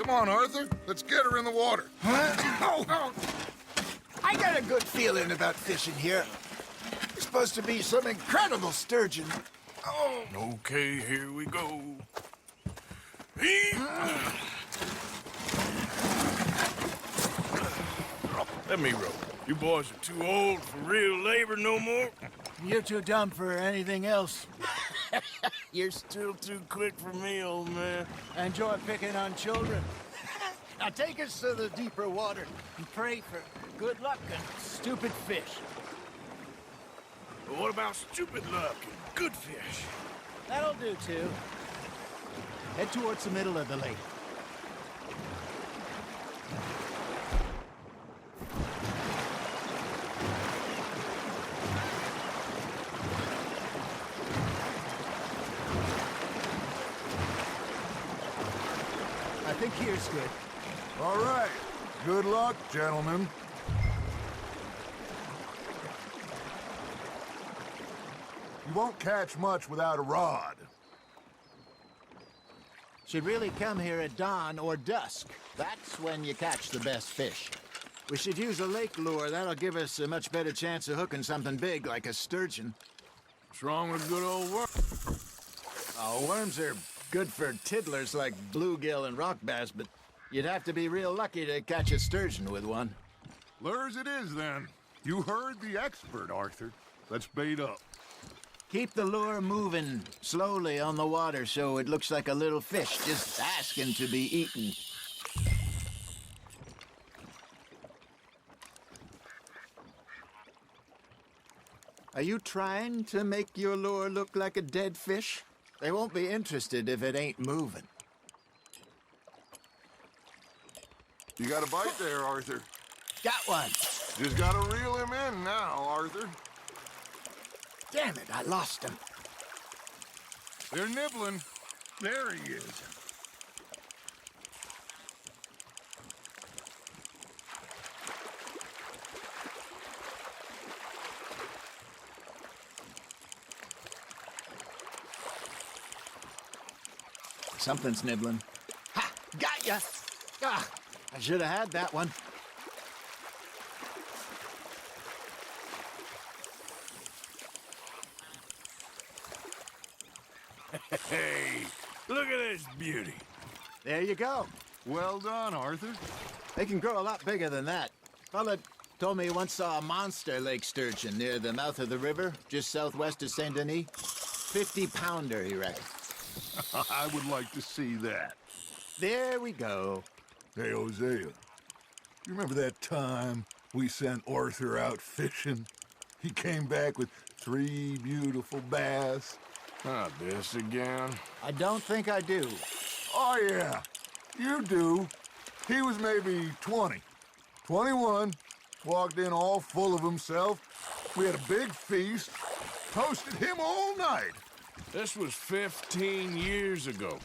Come on, Arthur. Let's get her in the water. Oh, I got a good feeling about fishing here. It's supposed to be some incredible sturgeon. Oh, Okay, here we go. Let me row. You boys are too old for real labor no more. you're too dumb for anything else. You're still too quick for me, old man. I enjoy picking on children. Now take us to the deeper water and pray for good luck and stupid fish. But what about stupid luck and good fish? That'll do, too. Head towards the middle of the lake. I think here's good. All right. Good luck, gentlemen. You won't catch much without a rod. Should really come here at dawn or dusk. That's when you catch the best fish. We should use a lake lure. That'll give us a much better chance of hooking something big like a sturgeon. What's wrong with good old work? Oh, worms are good for tiddlers like bluegill and rock bass, but you'd have to be real lucky to catch a sturgeon with one. Lures it is, then. You heard the expert, Arthur. Let's bait up. Keep the lure moving slowly on the water so it looks like a little fish just asking to be eaten. Are you trying to make your lure look like a dead fish? They won't be interested if it ain't moving. You got a bite there, Arthur. Got one. Just gotta reel him in now, Arthur. Damn it, I lost him. They're nibbling. There he is. Something's nibbling. Ha! Got ya! Ah, I should have had that one. Hey, look at this beauty. There you go. Well done, Arthur. They can grow a lot bigger than that. Fella told me he once saw a monster lake sturgeon near the mouth of the river, just southwest of Saint Denis. 50-pounder, he reckoned. I would like to see that. There we go. Hey, Hosea. You remember that time we sent Arthur out fishing? He came back with 3 beautiful bass. Not this again. I don't think I do. Oh, yeah. You do. He was maybe 20. 21. Walked in all full of himself. We had a big feast. Toasted him all night. This was 15 years ago.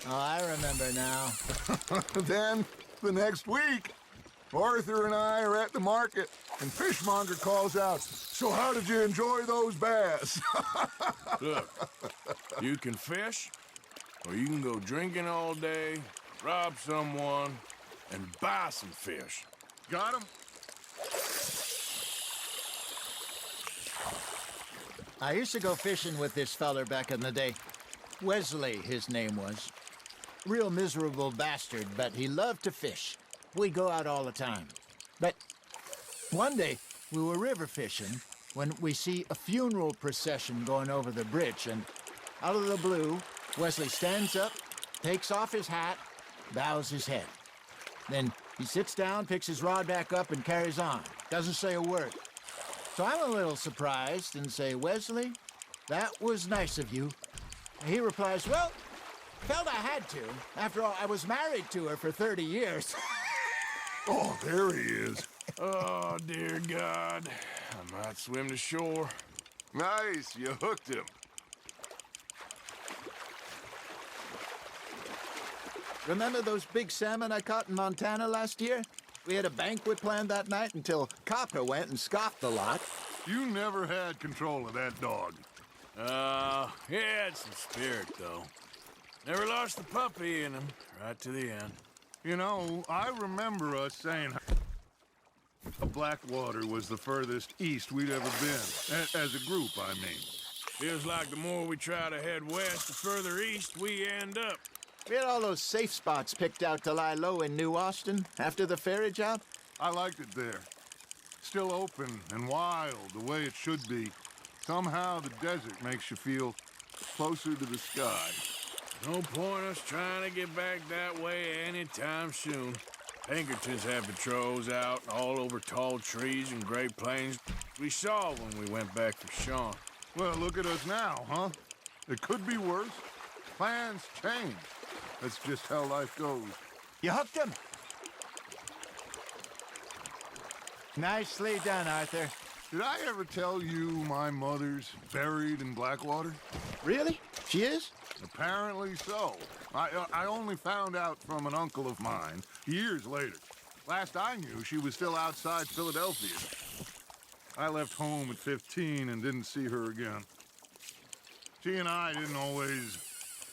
Oh, I remember now. Then, the next week, Arthur and I are at the market, and Fishmonger calls out, "So how did you enjoy those bass?" Look, you can fish, or you can go drinking all day, rob someone, and buy some fish. Got him? I used to go fishing with this feller back in the day. Wesley, his name was. Real miserable bastard, but he loved to fish. We'd go out all the time. But one day, we were river fishing when we see a funeral procession going over the bridge, and out of the blue, Wesley stands up, takes off his hat, bows his head. Then he sits down, picks his rod back up, and carries on. Doesn't say a word. So I'm a little surprised and say, "Wesley, that was nice of you." And he replies, "Well, felt I had to. After all, I was married to her for 30 years. Oh, there he is. Oh, dear God. I might swim to shore. Nice, you hooked him. Remember those big salmon I caught in Montana last year? We had a banquet planned that night until Copper went and scoffed the lot. You never had control of that dog. He had some spirit, though. Never lost the puppy in him, right to the end. You know, I remember us saying Blackwater was the furthest east we'd ever been. As a group, I mean. Feels like the more we try to head west, the further east we end up. We had all those safe spots picked out to lie low in New Austin after the ferry job. I liked it there. Still open and wild, the way it should be. Somehow the desert makes you feel closer to the sky. No point us trying to get back that way anytime soon. Pinkertons have patrols out all over tall trees and Great Plains. We saw when we went back for Sean. Well, look at us now, huh? It could be worse. Plans change. That's just how life goes. You hooked him. Nicely done, Arthur. Did I ever tell you my mother's buried in Blackwater? Really? She is? Apparently so. I only found out from an uncle of mine years later. Last I knew, she was still outside Philadelphia. I left home at 15 and didn't see her again. She and I didn't always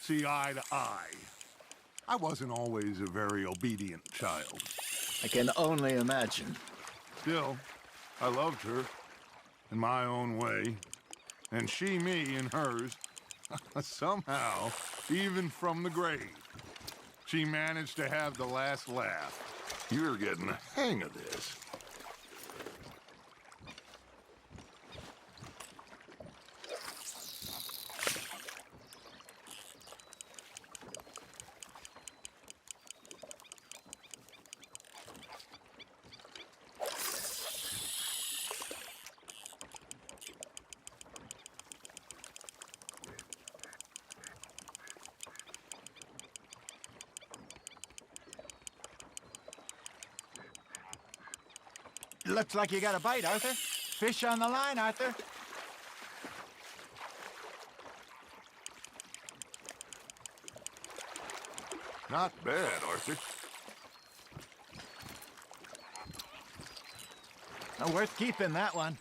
see eye to eye. I wasn't always a very obedient child. I can only imagine. Still, I loved her in my own way, and she me in hers. Somehow, even from the grave, she managed to have the last laugh. You're getting the hang of this. Looks like you got a bite, Arthur. Fish on the line, Arthur. Not bad, Arthur. Worth keeping, that one.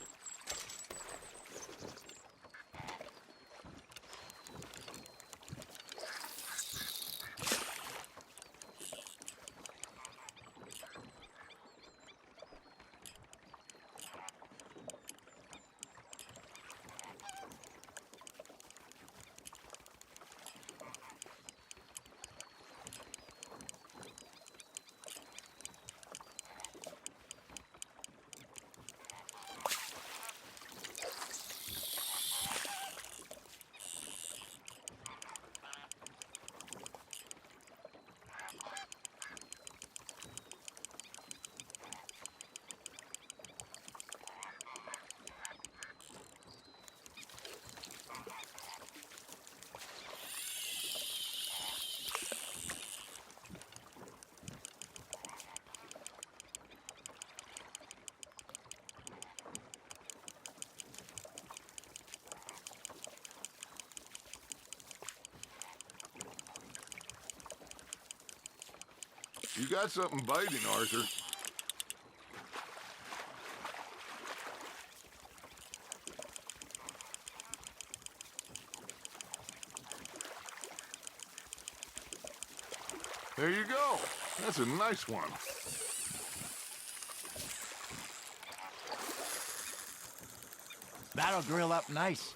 You got something biting, Arthur. There you go. That's a nice one. That'll grill up nice.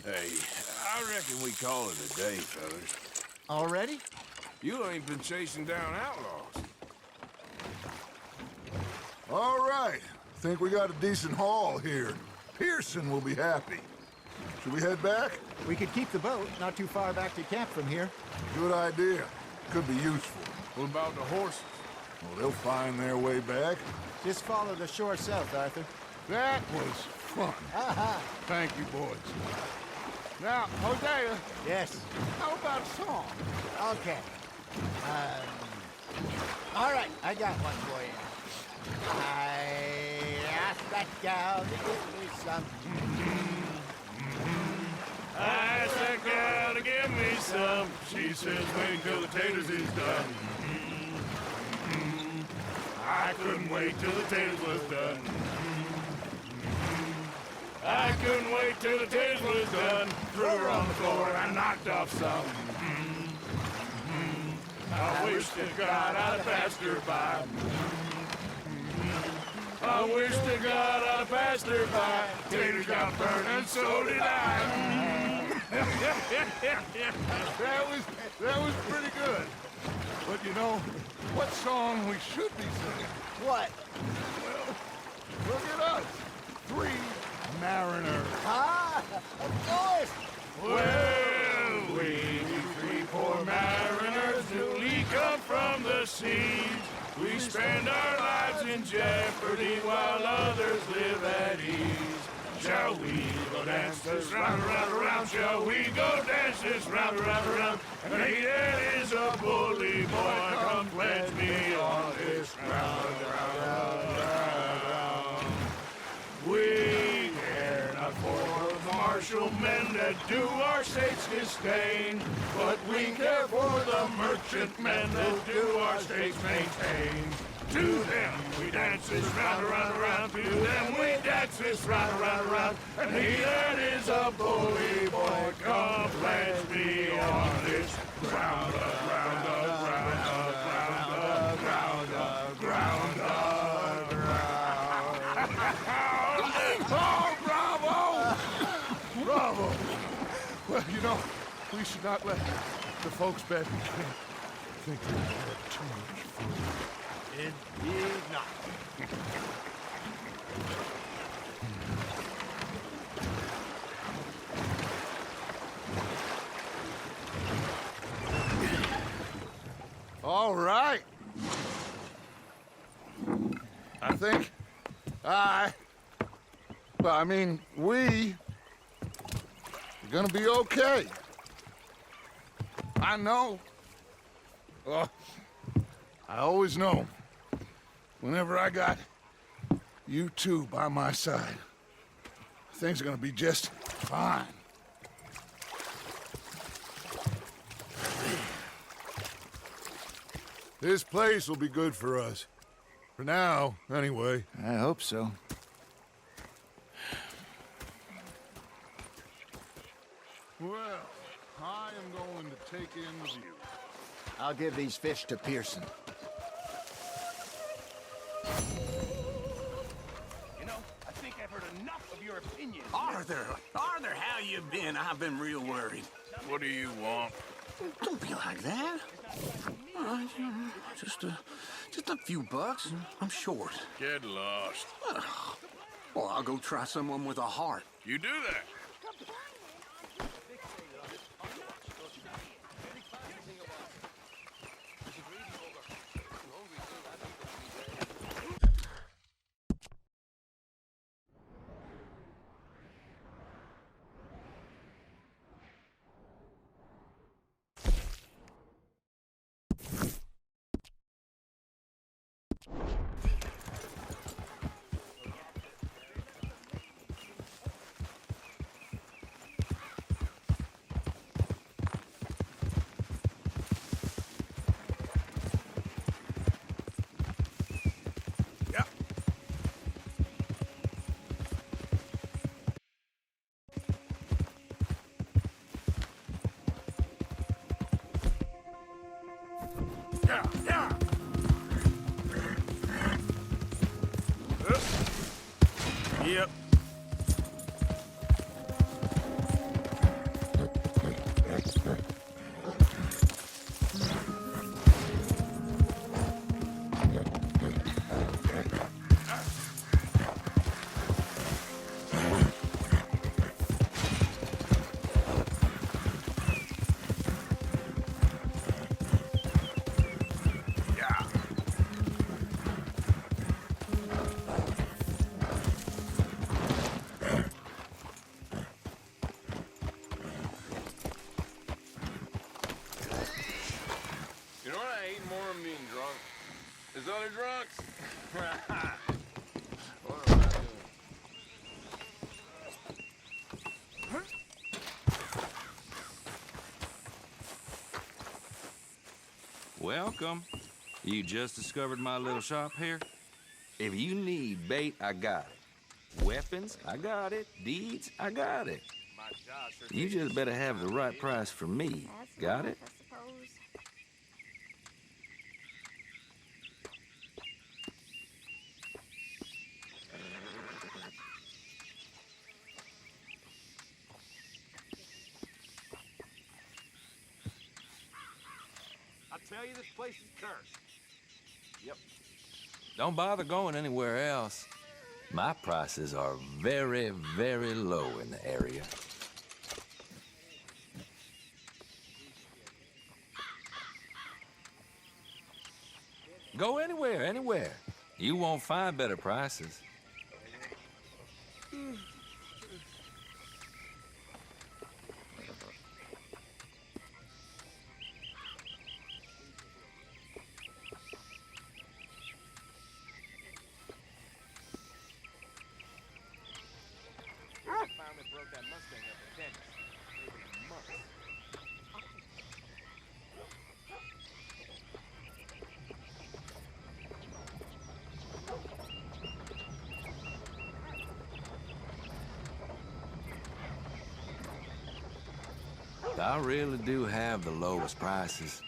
Hey, I reckon we call it a day, fellas. Already? You ain't been chasing down outlaws. All right. Think we got a decent haul here. Pearson will be happy. Should we head back? We could keep the boat not too far back to camp from here. Good idea. Could be useful. What about the horses? Well, they'll find their way back. Just follow the shore south, Arthur. That was fun. Aha! Thank you, boys. Now, Hosea, Yes. how about a song? Okay. All right, I got one for you. I asked that gal to give me some. I asked that gal to give me some. She says, wait till the taters is done. I couldn't wait till the taters was done. I couldn't wait till the taters was done. Threw her on the floor and I knocked off some. I wish to God I'd passed her by. I wish to God I'd passed her by. Taters got burned and so did I. That was pretty good. But you know, what song we should be singing? What? Well, look at us. 3 mariners. Ah, of course. Well, we 3 poor mariners newly come from the seas. We spend our lives in jeopardy while others live at ease. Shall we go dance this round, round, round? Shall we go dance this round, round, round? And he that is a bully boy, come pledge me on this round, round, round, round. We care not for the martial men that do our states disdain, but we care for the merchant men that do our states maintain. To them we dance this round, round, round. To them we dance this round, round, round. And he that is a bully boy, come pledge me on this round, round, round, round, round, round, round, round, round. Oh, bravo! Bravo! Well, you know, we should not let the folks back in camp think that we had too much fun. Indeed not. All right. I think we're gonna be okay. I know. Oh, I always know. Whenever I got you two by my side, things are gonna be just fine. This place will be good for us. For now, anyway. I hope so. Well, I am going to take in the view. I'll give these fish to Pearson. You know, I think I've heard enough of your opinion. Arthur, how you been? I've been real worried. What do you want? Don't be like that. Just a few bucks. I'm short. Get lost. Well, I'll go try someone with a heart. You do that. Yeah. Yep. drunks. Welcome. You just discovered my little shop here? If you need bait, I got it. Weapons, I got it. Deeds, I got it. You just better have the right price for me. Got it? I suppose. I tell you, this place is cursed. Yep. Don't bother going anywhere else. My prices are very, very low in the area. Go anywhere, anywhere. You won't find better prices. Finally broke that Mustang up in Kansas. Waited months. I really do have the lowest prices.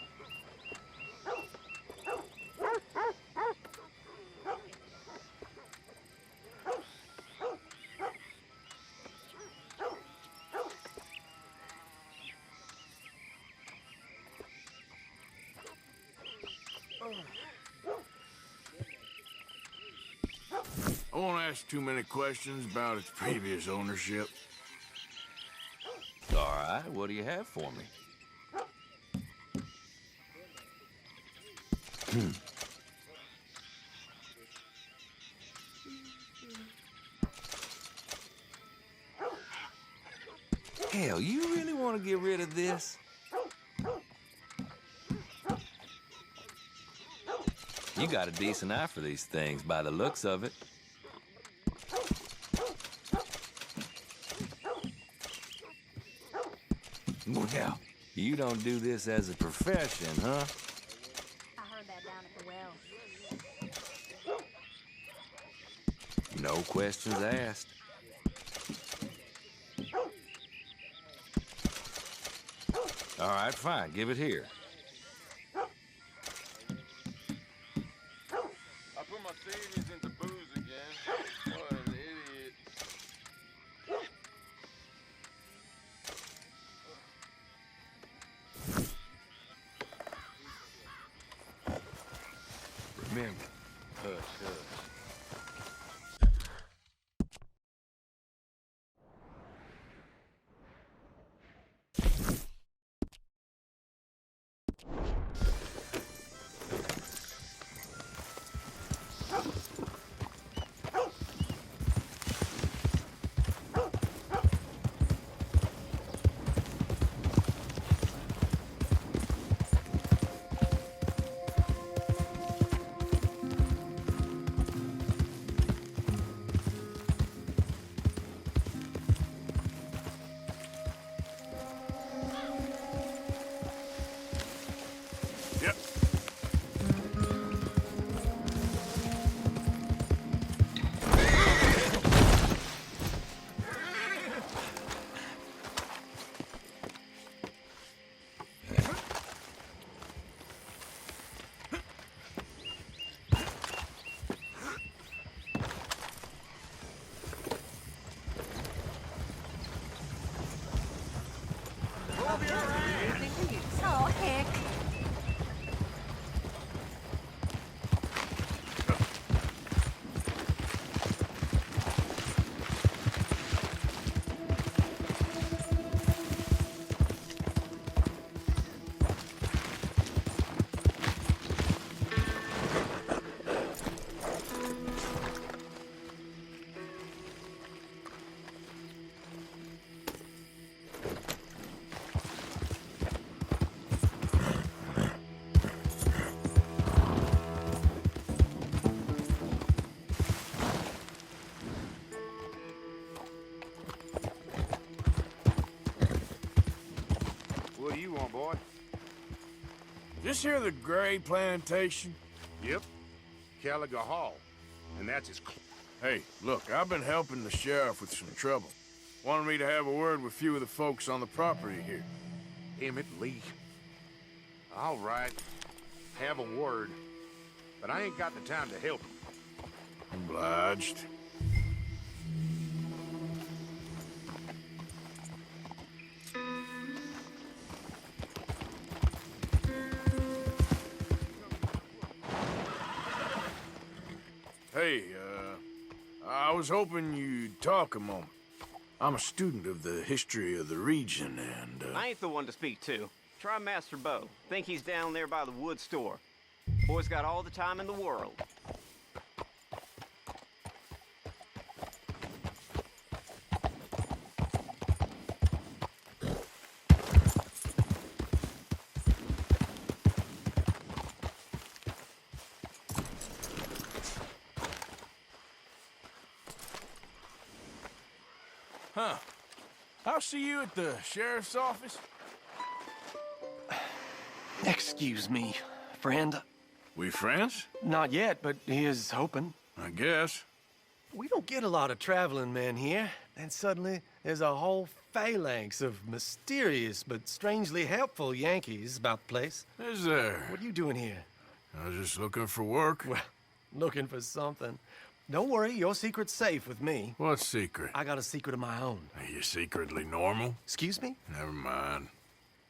I won't ask too many questions about its previous ownership. All right, what do you have for me? Hell, you really want to get rid of this? You got a decent eye for these things by the looks of it. Well, you don't do this as a profession, huh? I heard that down at the well. No questions asked. All right, fine. Give it here. I put my savings into booze again. What an idiot. Remember, hush, hush. This here the Gray Plantation? Yep. Caliga Hall. And that's his... Hey, look, I've been helping the sheriff with some trouble. Wanted me to have a word with a few of the folks on the property here. Emmett Lee. All right. Have a word. But I ain't got the time to help you. Obliged. Hey, I was hoping you'd talk a moment. I'm a student of the history of the region, and, I ain't the one to speak to. Try Master Bo. Think he's down there by the wood store. Boy's got all the time in the world. Huh. I'll see you at the sheriff's office. Excuse me, friend. We friends? Not yet, but here's hoping. I guess. We don't get a lot of traveling men here, and suddenly there's a whole phalanx of mysterious but strangely helpful Yankees about the place. Is there? What are you doing here? I was just looking for work. Well, looking for something. Don't worry, your secret's safe with me. What secret? I got a secret of my own. Are you secretly normal? Excuse me? Never mind.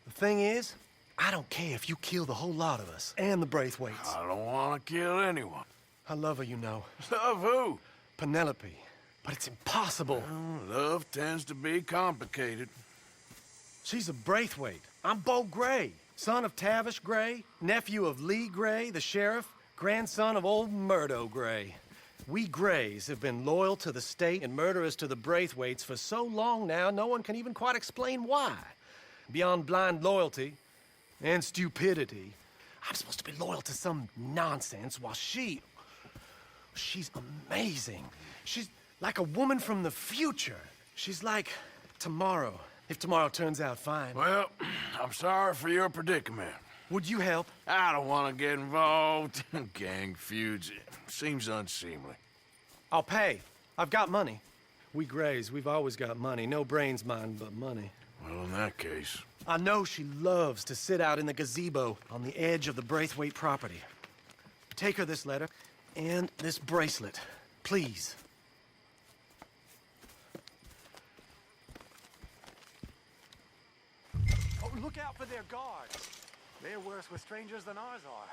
The thing is, I don't care if you kill the whole lot of us and the Braithwaites. I don't want to kill anyone. I love her, you know. Love who? Penelope. But it's impossible. Well, love tends to be complicated. She's a Braithwaite. I'm Bo Gray, son of Tavish Gray, nephew of Lee Gray, the sheriff, grandson of old Murdo Gray. We Grays have been loyal to the state and murderous to the Braithwaites for so long now, no one can even quite explain why. Beyond blind loyalty and stupidity, I'm supposed to be loyal to some nonsense while she's amazing. She's like a woman from the future. She's like tomorrow, if tomorrow turns out fine. Well, I'm sorry for your predicament. Would you help? I don't want to get involved in gang feuds. It seems unseemly. I'll pay. I've got money. We Grays, we've always got money. No brains, mind, but money. Well, in that case... I know she loves to sit out in the gazebo on the edge of the Braithwaite property. Take her this letter and this bracelet, please. Oh, look out for their guards. They're worse with strangers than ours are.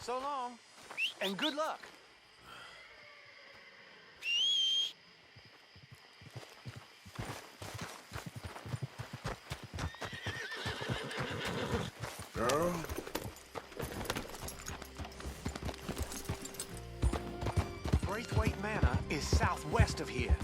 So long, and good luck. Girl? Braithwaite Manor is southwest of here.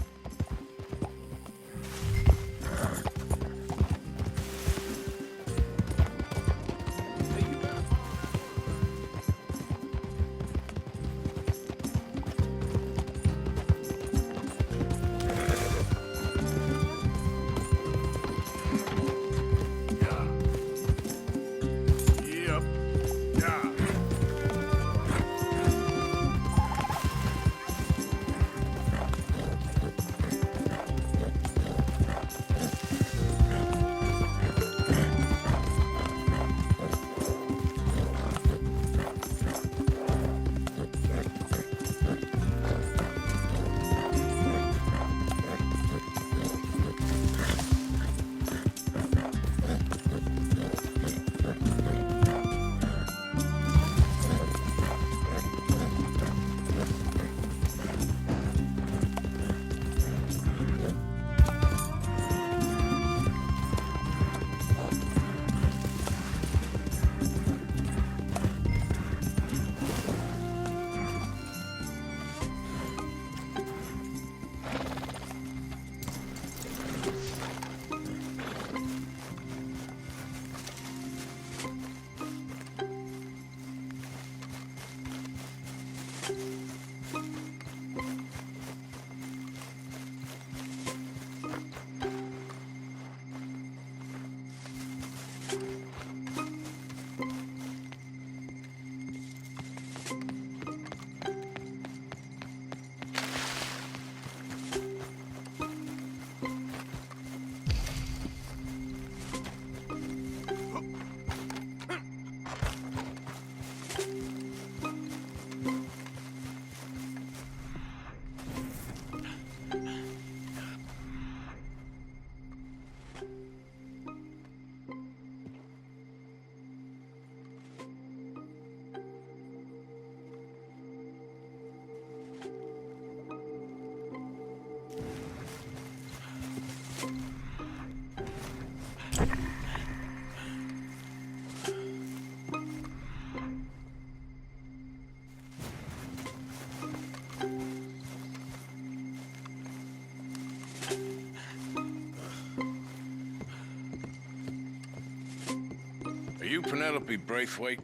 Penelope Braithwaite?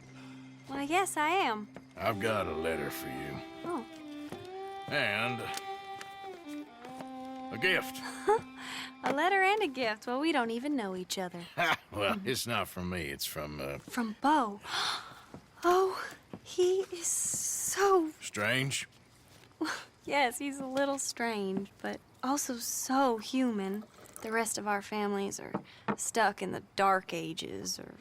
Why, yes, I am. I've got a letter for you. Oh. And a gift. A letter and a gift. Well, we don't even know each other. Well, it's not from me. It's from, From Bo. Oh, he is so... Strange. Yes, he's a little strange, but also so human. The rest of our families are stuck in the Dark Ages, or,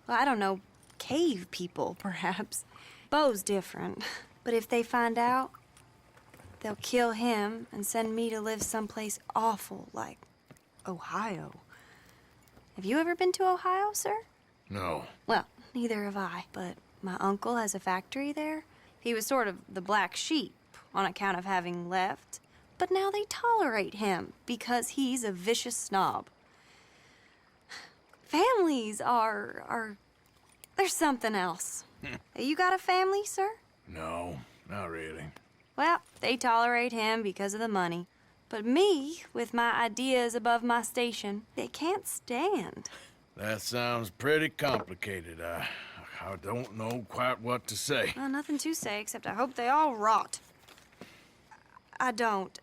well, I don't know, cave people, perhaps. Bo's different, but if they find out, they'll kill him and send me to live someplace awful like Ohio. Have you ever been to Ohio, sir? No. Well, neither have I, but my uncle has a factory there. He was sort of the black sheep on account of having left, but now they tolerate him because he's a vicious snob. Families are there's something else. You got a family, sir? No, not really. Well, they tolerate him because of the money. But me, with my ideas above my station, they can't stand. That sounds pretty complicated. I don't know quite what to say. Well, nothing to say, except I hope they all rot. I don't,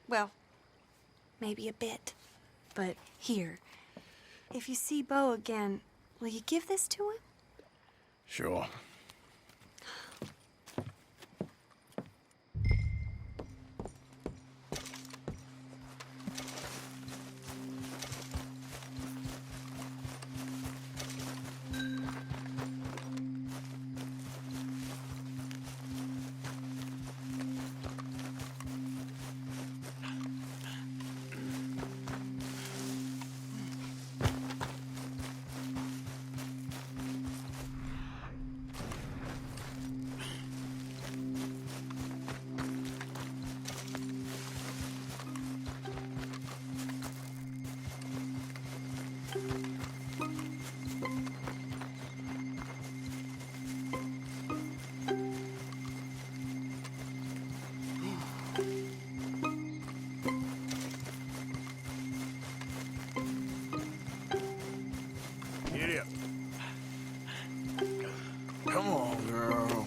well, maybe a bit. But here, if you see Bo again, will you give this to him? Sure. Get up. Come on, girl.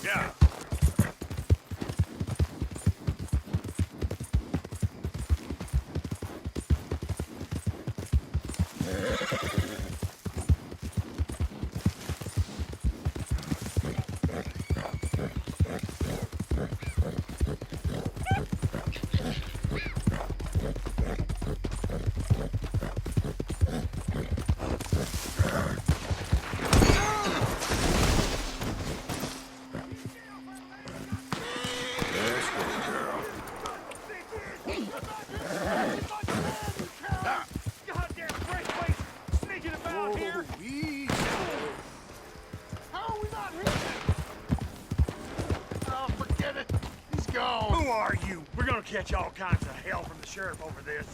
Yeah. Who are you? We're gonna catch all kinds of hell from the sheriff over this.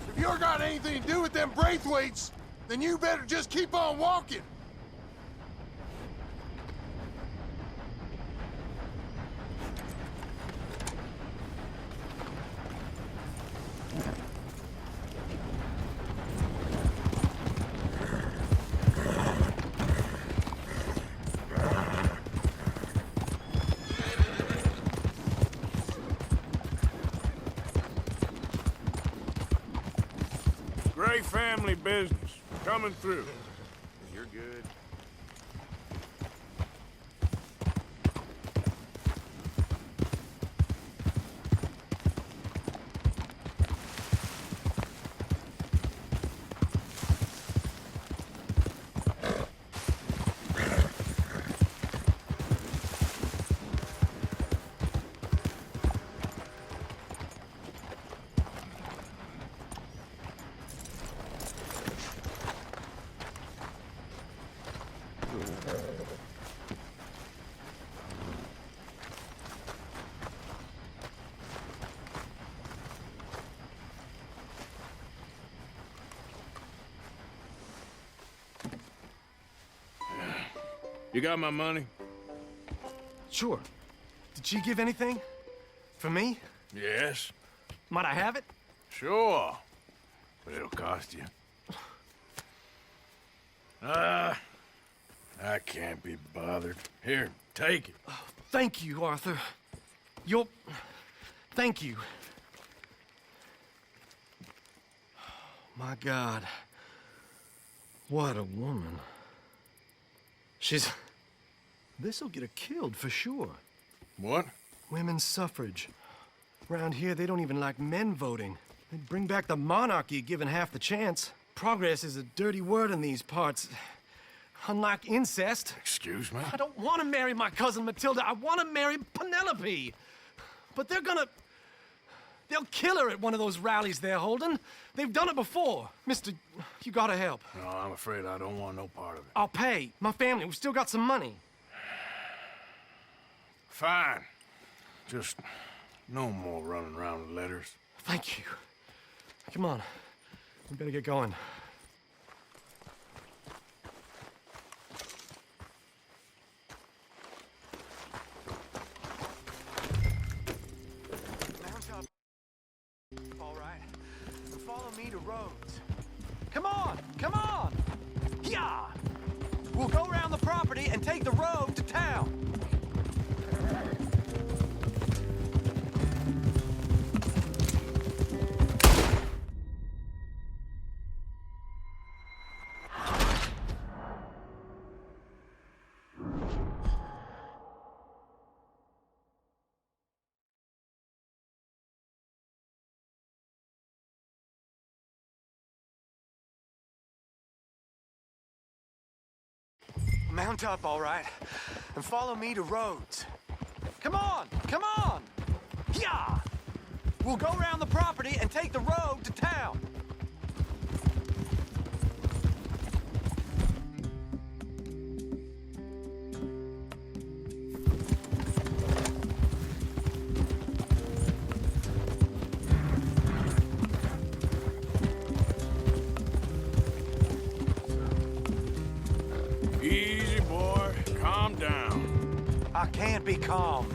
If you're got anything to do with them Braithwaites, then you better just keep on walking. Gray family business. Coming through. You're good. You got my money? Sure. Did she give anything? For me? Yes. Might I have it? Sure. But it'll cost you. I can't be bothered. Here, take it. Oh, thank you, Arthur. Thank you. My God. What a woman. This'll get her killed for sure. What? Women's suffrage. Around here, they don't even like men voting. They'd bring back the monarchy given half the chance. Progress is a dirty word in these parts. Unlike incest. Excuse me? I don't want to marry my cousin Matilda. I want to marry Penelope. But they'll kill her at one of those rallies they're holding. They've done it before. Mister, you gotta help. No, I'm afraid I don't want no part of it. I'll pay. My family, we've still got some money. Fine. Just no more running around with letters. Thank you. Come on. We better get going. All right. Follow me to Rhodes. Come on! Come on! Yeah! We'll go around the property and take the road to town. Mount up, all right, and follow me to Rhodes. Come on! Come on! Yeah! We'll go around the property and take the road to town. Easy, boy. Calm down. I can't be calm.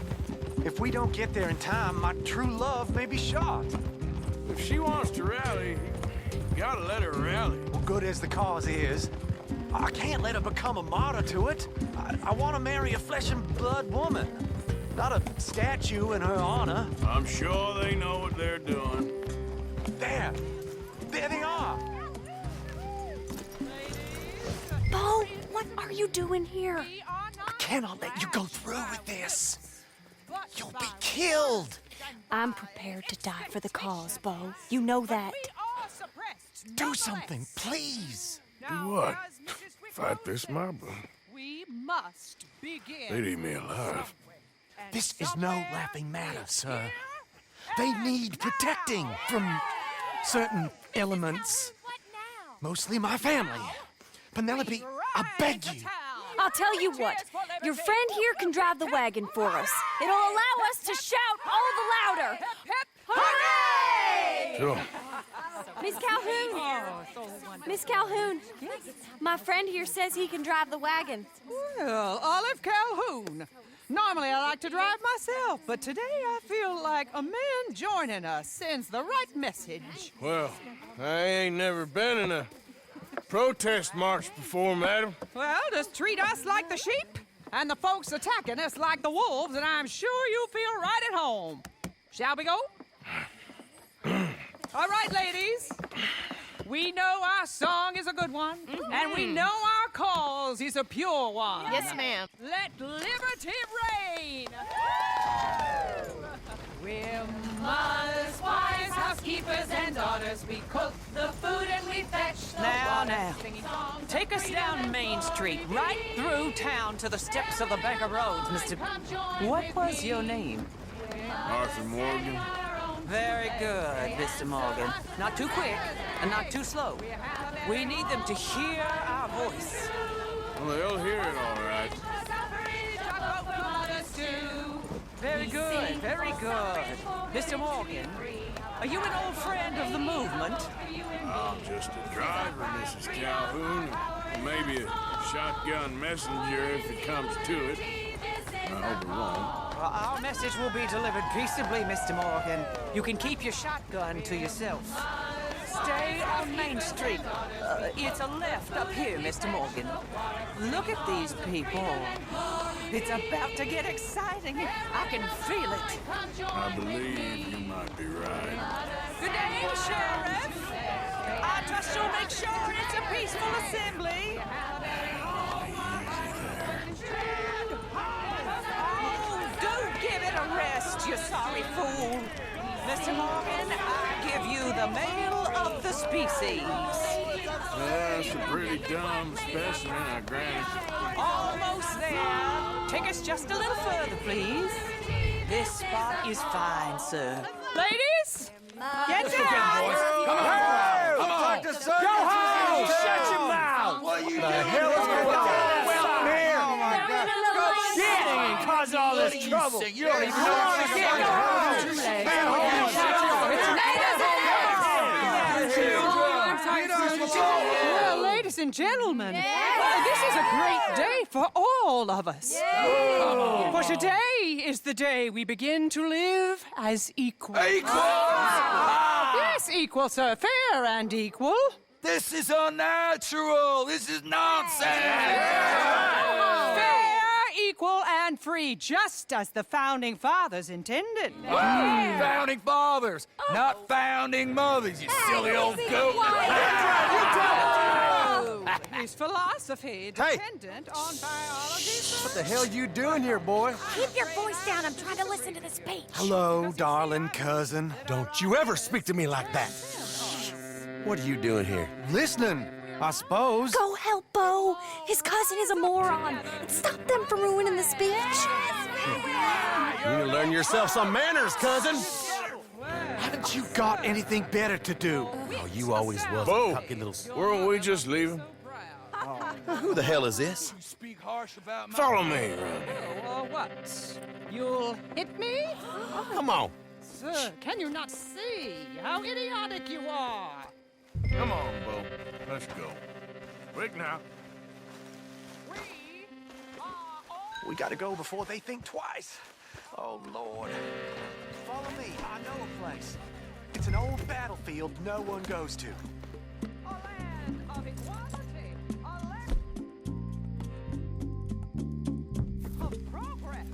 If we don't get there in time, my true love may be shot. If she wants to rally, you gotta let her rally. Well, good as the cause is, I can't let her become a martyr to it. I want to marry a flesh and blood woman, not a statue in her honor. I'm sure they know what they're doing. There they are. Bo, what are you doing here? I cannot let you go through with this. You'll be killed. I'm prepared to die for the cause, Bo. You know that. Do something, please. Do what? Fight this mob? We must begin. They'd eat me alive. This is no laughing matter, sir. They need protecting from certain elements. Mostly my family. Penelope, I beg you. I'll tell you what. Your friend here can drive the wagon for us. It'll allow us to shout all the louder. Hooray! Sure. Miss Calhoun. Miss Calhoun. My friend here says he can drive the wagon. Well, Olive Calhoun. Normally I like to drive myself, but today I feel like a man joining us sends the right message. Well, I ain't never been in a protest march before, madam. Well, just treat us like the sheep, and the folks attacking us like the wolves, and I'm sure you'll feel right at home. Shall we go? All right, ladies. We know our song is a good one, and we know our cause is a pure one. Yes, ma'am. Let liberty reign. We're mothers, wives, housekeepers, and daughters. We cook the food and we fetch the water. Now, take us down Main Street, right through town to the steps of the Bank of Rhodes, Mr. What was your name? Arthur Morgan. Very good, Mr. Morgan. Not too quick and not too slow. We need them to hear our voice. Well, they'll hear it all right. Very good, very good. Mr. Morgan, are you an old friend of the movement? I'm just a driver, Mrs. Calhoun, and maybe a Shotgun messenger if it comes to it. I hope it won't. Well, our message will be delivered peaceably, Mr. Morgan. You can keep your shotgun to yourself. Stay on Main Street. It's a left up here, Mr. Morgan. Look at these people. It's about to get exciting. I can feel it. I believe you might be right. Good day, Sheriff. I trust you'll make sure it's a peaceful assembly. Oh, do give it a rest, you sorry fool. Mr. Morgan, I give you the male of the species. That's a pretty dumb specimen, I grant it. Almost there. Take us just a little further, please. This spot is fine, sir. Ladies, get down! Come on! Go home! Shut your mouth! What the hell is going on? Well, here! Oh, my God. Go shit! And cause all this trouble. You don't even know what to get. Go home! Well, ladies and gentlemen, this is a great day for all of us. For today is the day we begin to live as equals. Yes, equal, sir. Fair and equal. This is unnatural. This is nonsense. Fair, equal, and free, just as the Founding Fathers intended. Founding fathers, not founding mothers, you silly old goat. His philosophy dependent on biology. What the hell you doing here, boy? Keep your voice down. I'm trying to listen to the speech. Hello, darling cousin. Don't you ever speak to me like that. What are you doing here? Listening, I suppose. Go help Bo. His cousin is a moron. And stop them from ruining the speech. You need to learn yourself some manners, cousin. Haven't you got anything better to do? Oh, you always was Bo, a cocky little... weren't we just leaving? Who the hell is this? Follow me. What? You'll hit me? Come on. Sir, can you not see how idiotic you are? Come on, Bo. Let's go. Quick now. We gotta go before they think twice. Oh, Lord. Follow me. I know a place. It's an old battlefield no one goes to. A land of equality. A land of progress.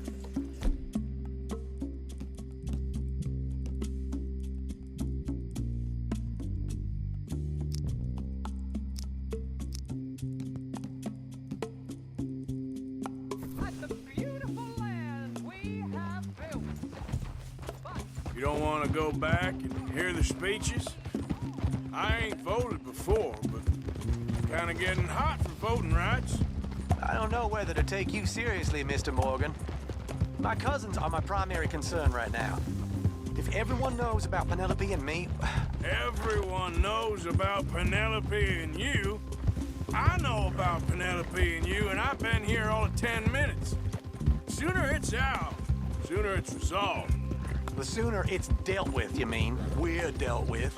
At the beautiful land we have built. You don't want to go back and hear the speeches? I ain't voted before, but kind of getting hot for voting rights. I don't know whether to take you seriously, Mr. Morgan. My cousins are my primary concern right now. If everyone knows about Penelope and me... Everyone knows about Penelope and you. I know about Penelope and you, and I've been here all of 10 minutes. Sooner it's out, sooner it's resolved. The sooner it's dealt with, you mean. We're dealt with.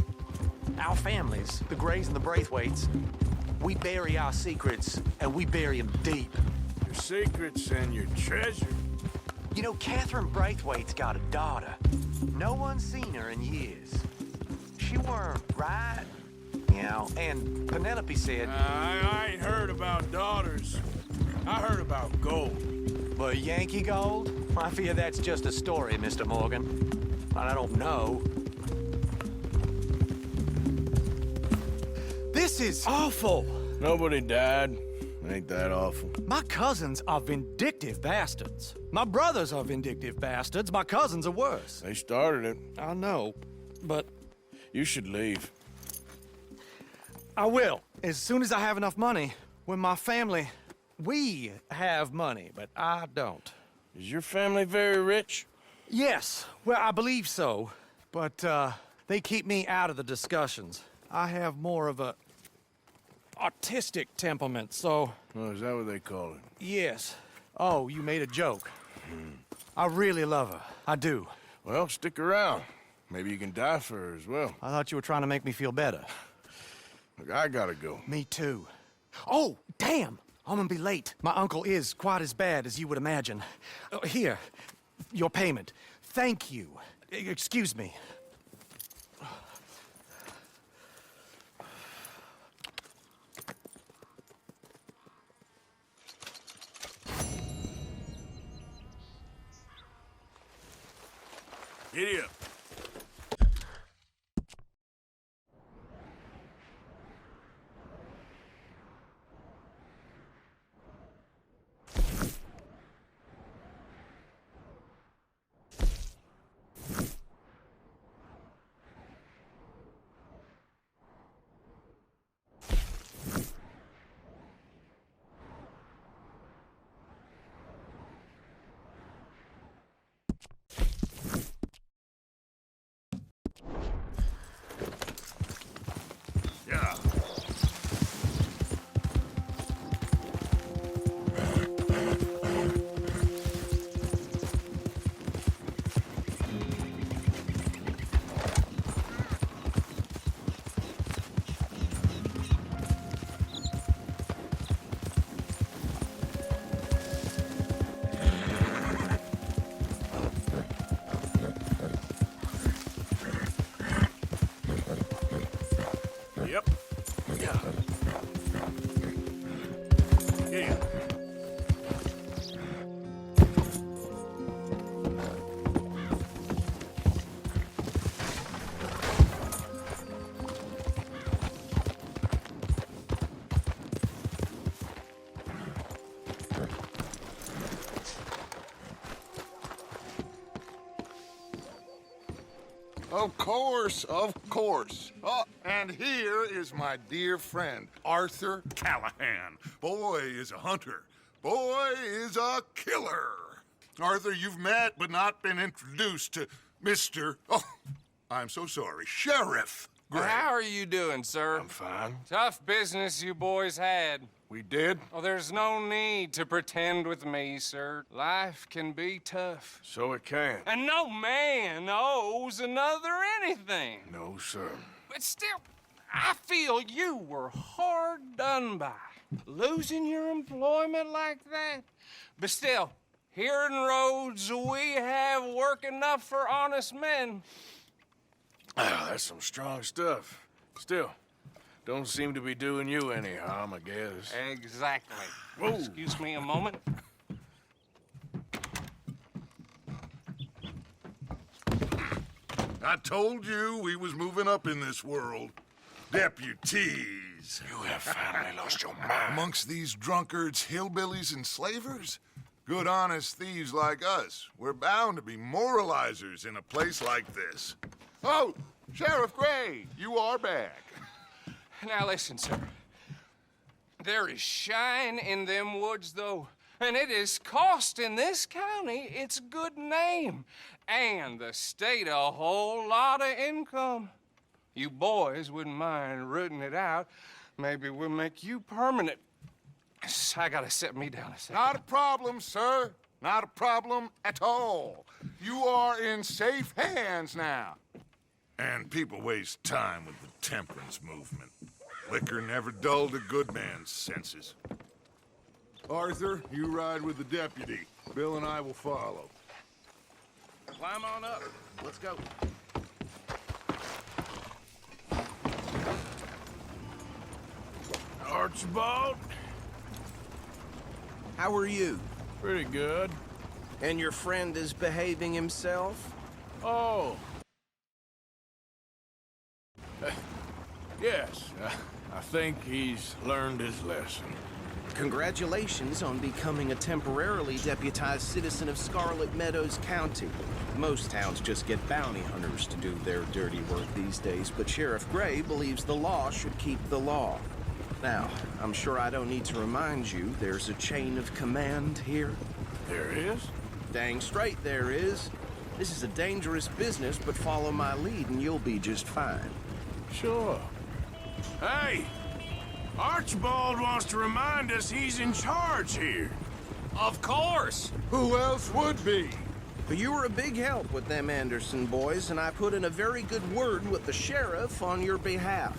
Our families, the Grays and the Braithwaites, we bury our secrets, and we bury them deep. Your secrets and your treasure. You know, Catherine Braithwaite's got a daughter. No one's seen her in years. She weren't right, you know, and Penelope said... I ain't heard about daughters. I heard about gold. But Yankee gold? I fear that's just a story, Mr. Morgan. And I don't know. This is awful. Nobody died. Ain't that awful? My cousins are vindictive bastards. My brothers are vindictive bastards. My cousins are worse. They started it. I know, but... You should leave. I will, as soon as I have enough money. When my family... We have money, but I don't. Is your family very rich? Yes, well, I believe so. But, they keep me out of the discussions. I have more of a... artistic temperament, so... Oh, is that what they call it? Yes. Oh, you made a joke. I really love her. I do. Well, stick around. Maybe you can die for her as well. I thought you were trying to make me feel better. Look, I gotta go. Me too. Oh, damn! I'm gonna be late. My uncle is quite as bad as you would imagine. Here, your payment. Thank you. Excuse me. Giddy up. Yeah. Yep. Yeah. Yeah. Of course, of course. Oh, and here is my dear friend, Arthur Callahan. Boy is a hunter. Boy is a killer. Arthur, you've met but not been introduced to Mr. Oh, I'm so sorry, Sheriff Gray. How are you doing, sir? I'm fine. Tough business you boys had. We did? Oh, there's no need to pretend with me, sir. Life can be tough. So it can. And no man owes another anything. No, sir. But still, I feel you were hard done by. Losing your employment like that. But still, here in Rhodes, we have work enough for honest men. Ah, that's some strong stuff. Still, don't seem to be doing you any harm, I guess. Exactly. Whoa. Excuse me a moment. I told you we was moving up in this world. Deputies. You have finally lost your mind. Amongst these drunkards, hillbillies, and slavers? Good, honest thieves like us. We're bound to be moralizers in a place like this. Oh, Sheriff Gray, you are back. Now listen, sir. There is shine in them woods, though, and it is costing this county its good name and the state a whole lot of income. You boys wouldn't mind rooting it out. Maybe we'll make you permanent. I gotta set me down a second. Not a problem, sir. Not a problem at all. You are in safe hands now. And people waste time with the temperance movement. Liquor never dulled a good man's senses. Arthur, you ride with the deputy. Bill and I will follow. Climb on up. Let's go. Archibald? How are you? Pretty good. And your friend is behaving himself? Oh. Yes, I think he's learned his lesson. Congratulations on becoming a temporarily deputized citizen of Scarlet Meadows County. Most towns just get bounty hunters to do their dirty work these days, but Sheriff Gray believes the law should keep the law. Now, I'm sure I don't need to remind you there's a chain of command here. There is? Dang straight there is. This is a dangerous business, but follow my lead and you'll be just fine. Sure. Hey! Archibald wants to remind us he's in charge here. Of course! Who else would be? You were a big help with them Anderson boys, and I put in a very good word with the sheriff on your behalf.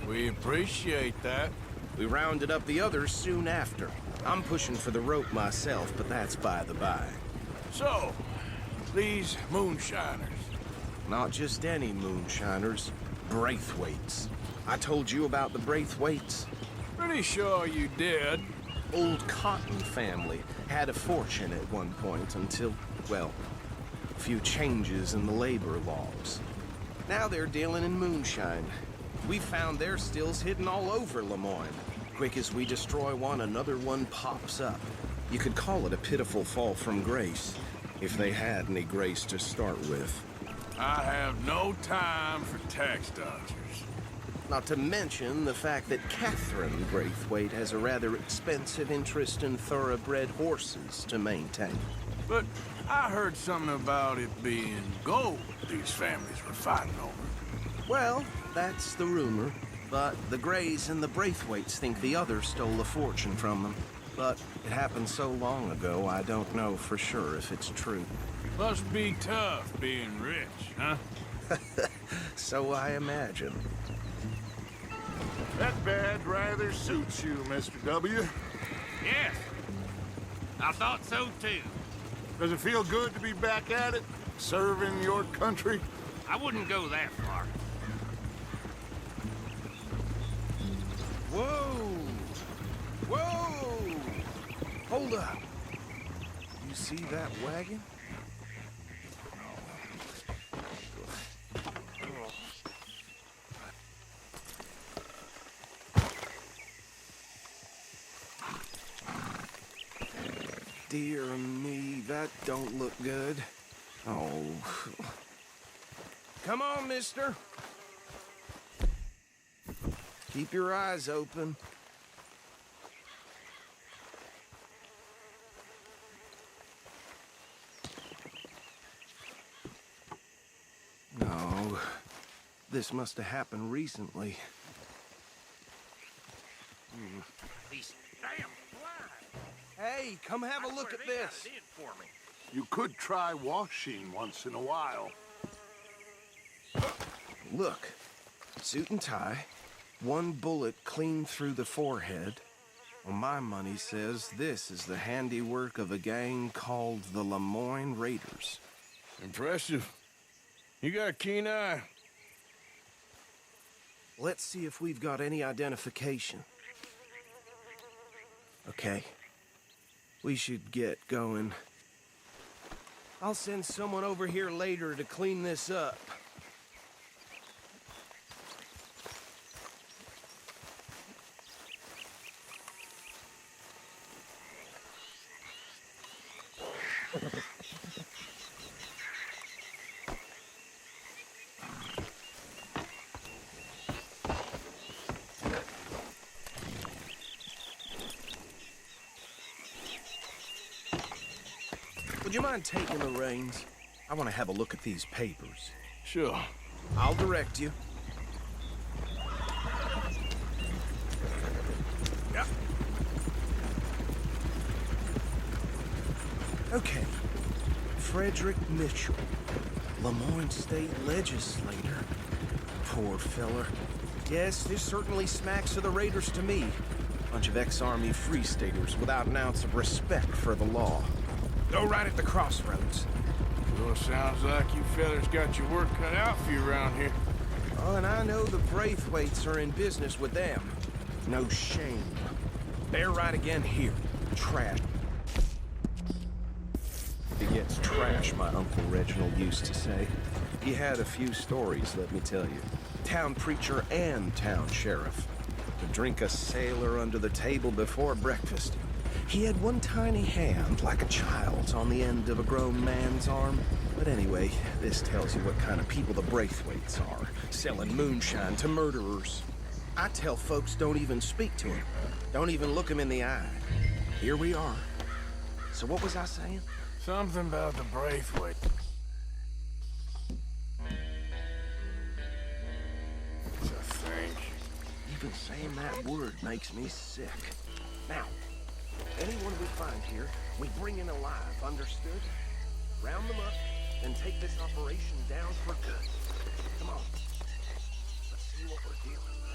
We appreciate that. We rounded up the others soon after. I'm pushing for the rope myself, but that's by the by. So, these moonshiners. Not just any moonshiners, Braithwaites. I told you about the Braithwaites? Pretty sure you did. Old Cotton family had a fortune at one point until, well, a few changes in the labor laws. Now they're dealing in moonshine. We found their stills hidden all over Lemoyne. Quick as we destroy one, another one pops up. You could call it a pitiful fall from grace, if they had any grace to start with. I have no time for tax dodgers. Not to mention the fact that Catherine Braithwaite has a rather expensive interest in thoroughbred horses to maintain. But I heard something about it being gold these families were fighting over. Well, that's the rumor. But the Greys and the Braithwaites think the others stole a fortune from them. But it happened so long ago, I don't know for sure if it's true. Must be tough being rich, huh? So I imagine. That badge rather suits you, Mr. W. Yes. I thought so too. Does it feel good to be back at it, serving your country? I wouldn't go that far. Whoa! Whoa! Hold up. You see that wagon? Dear me, that don't look good. Oh. Come on, mister. Keep your eyes open. No. This must have happened recently. These damn flies. Hey, come have a look at this. You could try washing once in a while. Look. Suit and tie. One bullet clean through the forehead. Well, my money says this is the handiwork of a gang called the Lemoyne Raiders. Impressive. You got a keen eye. Let's see if we've got any identification. Okay. We should get going. I'll send someone over here later to clean this up. Would you mind taking the reins? I want to have a look at these papers. Sure. I'll direct you. Yep. Okay. Frederick Mitchell, Lemoyne State Legislator. Poor feller. Yes, this certainly smacks of the Raiders to me. Bunch of ex-Army Free Staters without an ounce of respect for the law. Go right at the crossroads. Well, sounds like you fellas got your work cut out for you around here. Oh, and I know the Braithwaites are in business with them. No shame. They're right again here. Trash. Begets trash, my Uncle Reginald used to say. He had a few stories, let me tell you. Town preacher and town sheriff. To drink a sailor under the table before breakfast. He had one tiny hand, like a child's, on the end of a grown man's arm. But anyway, this tells you what kind of people the Braithwaites are. Selling moonshine to murderers. I tell folks don't even speak to him. Don't even look him in the eye. Here we are. So what was I saying? Something about the Braithwaite. To think. Even saying that word makes me sick. Now, anyone we find here, we bring in alive, understood? Round them up, and take this operation down for good. Come on. Let's see what we're dealing with.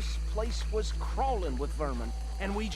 this place was crawling with vermin, and we